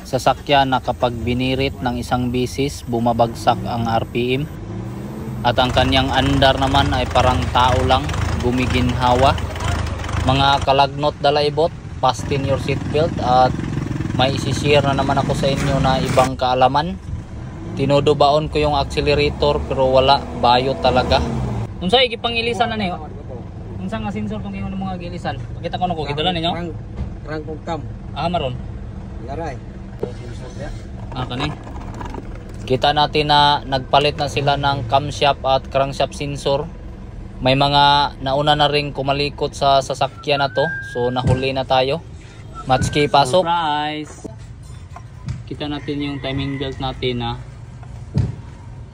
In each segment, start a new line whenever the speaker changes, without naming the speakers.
sasakyan na kapag binirit ng isang bisis bumabagsak ang RPM, at ang kanyang andar naman ay parang tao lang, gumiginhawa. Mga kalagnot dalaibot, fasten your seatbelt, at may isishare na naman ako sa inyo na ibang kaalaman. Tinudubaon ko yung accelerator pero wala, bayo talaga. Unsa igipangilisan na niyo? Unsa nga sensor kung ingon mga gilisan? Pakita ko nako gidala ninyo.
Rang kam.
Maron.
Laray.
Kani. Kita natin na nagpalit na sila ng camshaft at crankshaft sensor. May mga nauna na ring kumalikot sa sasakyan na to, so nahuli na tayo. Matski, pasok. Surprise! Kita natin yung timing belt natin na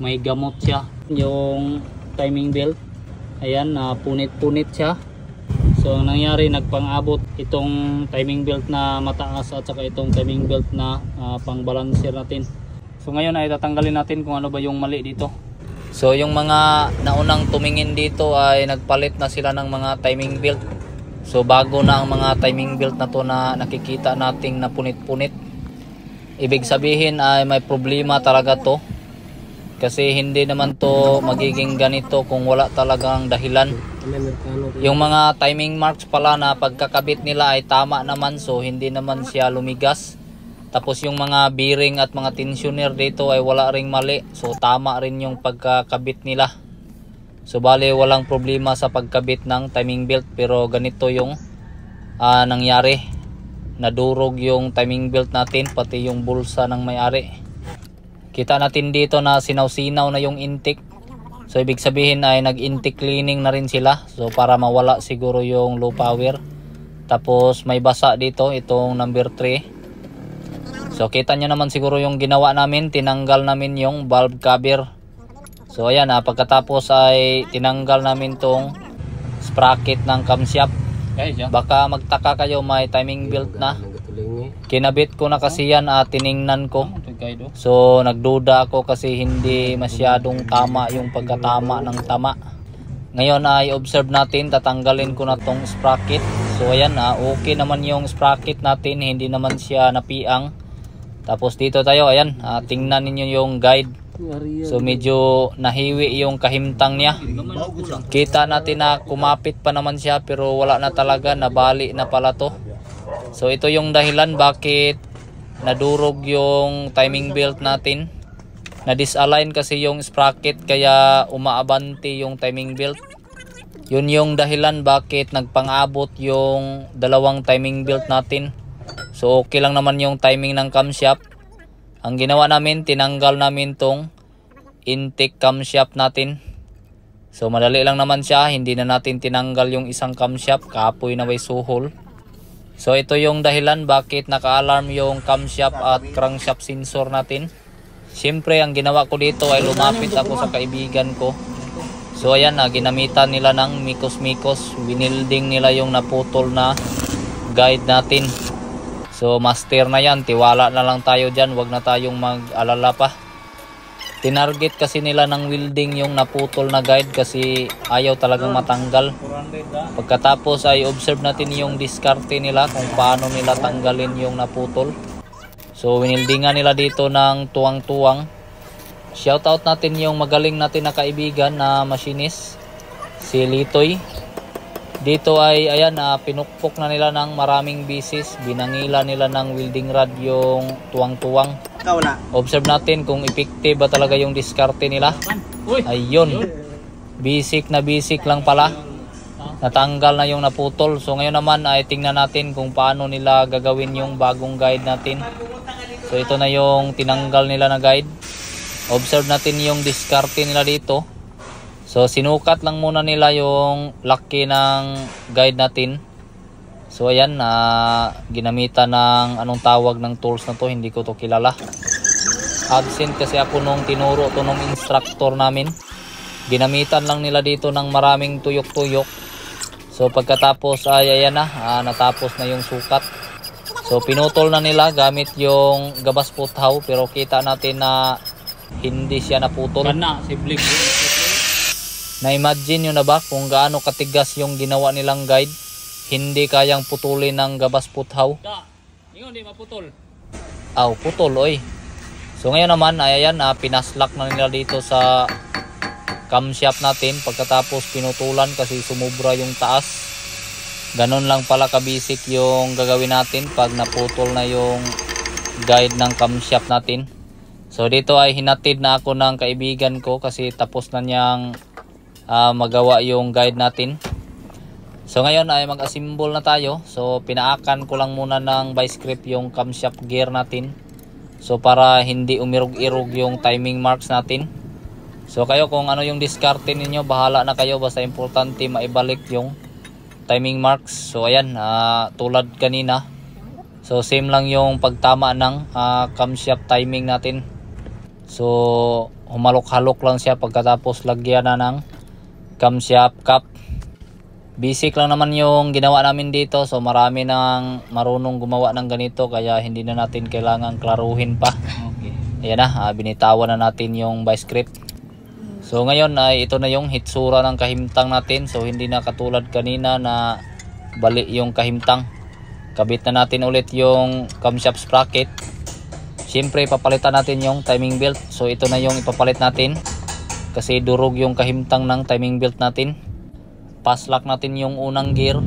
may gamot siya. Yung timing belt, ayan, na punit-punit siya. So ang nangyari, nagpang-abot itong timing belt na mataas at saka itong timing belt na pang-balancer natin. So ngayon ay tatanggalin natin kung ano ba yung mali dito. So yung mga naunang tumingin dito ay nagpalit na sila ng mga timing belt. So bago na ang mga timing belt na to na nakikita nating na punit-punit. Ibig sabihin ay may problema talaga to. Kasi hindi naman to magiging ganito kung wala talagang dahilan. Yung mga timing marks pala na pagkakabit nila ay tama naman, so hindi naman siya lumigas. Tapos yung mga bearing at mga tensioner dito ay wala ring mali, so tama rin yung pagkakabit nila. So bale walang problema sa pagkabit ng timing belt, pero ganito yung nangyari. Nadurog yung timing belt natin, pati yung bulsa ng may-ari. Kita natin dito na sinaw-sinaw na yung intake. So ibig sabihin ay nag-intake cleaning na rin sila, so para mawala siguro yung low power. Tapos may basa dito, itong number 3. So kita nyo naman siguro yung ginawa namin, tinanggal namin yung valve cover. So ayan, pagkatapos ay tinanggal namin tong sprocket ng camshaft. Baka magtaka kayo, may timing belt na. Kinabit ko na kasi yan, tiningnan ko. So nagduda ako kasi hindi masyadong tama yung pagkatama ng tama. Ngayon ay observe natin, tatanggalin ko na tong sprocket. So ayan, okay naman yung sprocket natin, hindi naman siya napiang. Tapos dito tayo, ayan, tingnan ninyo yung guide. So medyo nahiwi yung kahimtang niya. Kita natin na kumapit pa naman siya pero wala na talaga, nabali na pala to. So ito yung dahilan bakit nadurog yung timing belt natin. Na-disalign kasi yung sprocket kaya umaabante yung timing belt. Yun yung dahilan bakit nagpang-abot yung dalawang timing belt natin. So okay lang naman yung timing ng camshaft. Ang ginawa namin, tinanggal namin tong intake camshaft natin. So madali lang naman siya, hindi na natin tinanggal yung isang camshaft, kapoy na may suhol. So ito yung dahilan bakit naka-alarm yung camshaft at crankshaft sensor natin. Siyempre ang ginawa ko dito ay lumapit ako sa kaibigan ko. So ayan, ginamitan nila ng mikos-mikos, winilding nila yung naputol na guide natin. So master na yan, tiwala na lang tayo dyan, wag na tayong mag-alala pa. Tinarget kasi nila ng welding yung naputol na guide kasi ayaw talagang matanggal. Pagkatapos ay observe natin yung diskarte nila kung paano nila tanggalin yung naputol. So winildingan nila dito ng tuwang-tuwang. Shoutout natin yung magaling natin na kaibigan na machinist, si Litoy. Dito ay ayan, pinukpok na nila ng maraming bisis, binangila nila ng welding rod yung tuwang-tuwang. Observe natin kung effective ba talaga yung diskarte nila. Ayun, basic na basic lang pala, natanggal na yung naputol. So ngayon naman ay tingnan natin kung paano nila gagawin yung bagong guide natin. So ito na yung tinanggal nila na guide. Observe natin yung diskarte nila dito. So sinukat lang muna nila yung laki ng guide natin. So ayan, ginamitan ng anong tawag ng tools na to, hindi ko to kilala. Absent kasi ako nung tinuro to nung instructor namin. Ginamitan lang nila dito ng maraming tuyok-tuyok. So pagkatapos ay ayan na, natapos na yung sukat. So pinutol na nila gamit yung gabas puthaw, pero kita natin na hindi siya naputol. Na-imagine nyo na ba kung gaano katigas yung ginawa nilang guide? Hindi kayang putulin ng gabas puthaw.
Ingon di maputol.
putol oy. So ngayon naman ay ayan, pinaslak na nila dito sa camshaft natin pagkatapos pinutulan kasi sumubra yung taas. Ganun lang pala ka-basic yung gagawin natin pag naputol na yung guide ng camshaft natin. So dito ay hinatid na ako ng kaibigan ko kasi tapos na niyang magawa yung guide natin. So ngayon ay mag-assemble na tayo. So pinaakan ko lang muna ng vice grip yung camshaft gear natin. So para hindi umirog-irog yung timing marks natin. So kayo kung ano yung diskarte ninyo, bahala na kayo, basta importante maibalik yung timing marks. So ayan, tulad kanina. So same lang yung pagtama ng camshaft timing natin. So humalok-halok lang siya pagkatapos lagyan na ng camshaft cap. Basic lang naman yung ginawa namin dito. So marami nang marunong gumawa ng ganito kaya hindi na natin kailangan klaruhin pa. Okay. Ayan na, binitawan na natin yung vice grip. So ngayon ay ito na yung hitsura ng kahimtang natin. So hindi na katulad kanina na bali yung kahimtang. Kabit na natin ulit yung camshaft sprocket. Siyempre papalitan natin yung timing belt. So ito na yung ipapalit natin kasi durog yung kahimtang ng timing belt natin. Paslock natin yung unang gear.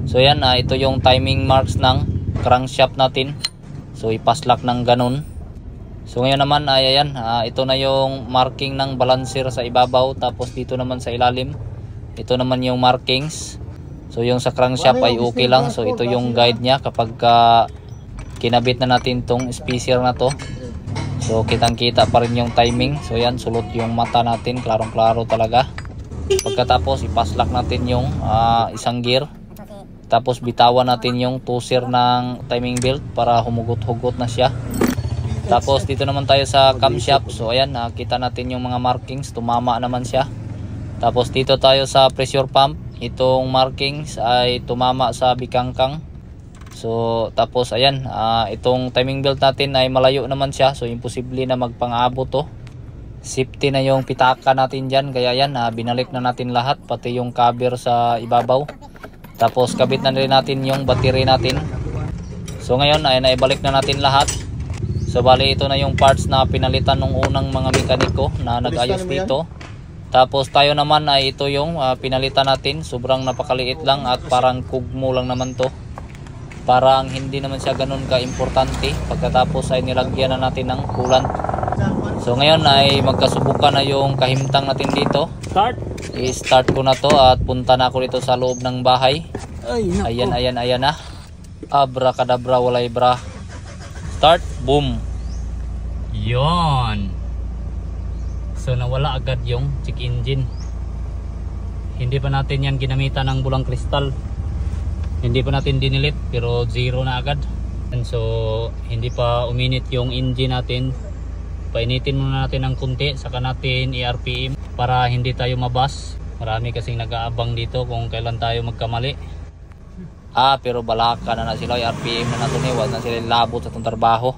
So yan, ito yung timing marks ng crankshaft natin. So ipaslock ng ganun. So ngayon naman ay ayan, ito na yung marking ng balancer sa ibabaw. Tapos dito naman sa ilalim, ito naman yung markings. So yung sa crankshaft ay okay lang. So ito yung guide niya kapag kinabit na natin tong spacer na to. So kitang kita pa rin yung timing. So yan, sulot yung mata natin, klarong klaro talaga. Pagkatapos ipaslak natin yung isang gear. Tapos bitawan natin yung tusir ng timing belt para humugot-hugot na siya. Tapos dito naman tayo sa camshaft. So ayan, nakita natin yung mga markings, tumama naman siya. Tapos dito tayo sa pressure pump. Itong markings ay tumama sa bikangkang. So tapos ayan, itong timing belt natin ay malayo naman siya. So imposible na magpang-abot to. Safety na yung pitaka natin dyan. Kaya yan, binalik na natin lahat. Pati yung cover sa ibabaw. Tapos kabit na rin natin yung battery natin. So ngayon ay naibalik na natin lahat. So bali ito na yung parts na pinalitan ng unang mga mekaniko na nag-ayos dito. Tapos tayo naman ay ito yung pinalitan natin. Sobrang napakaliit lang at parang kugmo lang naman to. Parang hindi naman siya ganun ka-importante. Pagkatapos ay nilagyan na natin ng coolant. So ngayon ay magkasubukan na yung kahimtang natin dito. I-start ko na to at punta na ako dito sa loob ng bahay. Ayan na. Abracadabra, walay bra. Start, boom. Yon. So nawala agad yung check engine. Hindi pa natin yan ginamitan ng bulang kristal. Hindi pa natin dinilit pero zero na agad. And so hindi pa uminit yung engine natin. Painitin muna natin ng kunti, saka natin i-RPM para hindi tayo mabas. Marami kasing nag-aabang dito kung kailan tayo magkamali. Pero balaka na sila, i-RPM na natin, wag na sila labot sa itong trabaho.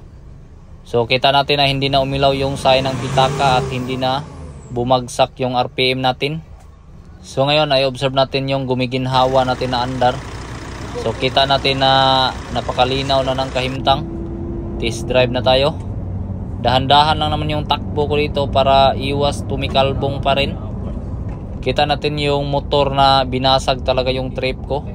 So kita natin na hindi na umilaw yung sign ng pitaka at hindi na bumagsak yung RPM natin. So ngayon ay observe natin yung gumiginhawa natin na andar. So kita natin na napakalinaw na ng kahimtang. Test drive na tayo. Dahan-dahan lang naman yung takbo ko dito para iwas tumikalbong pa rin. Kita natin yung motor na binasag talaga yung trip ko.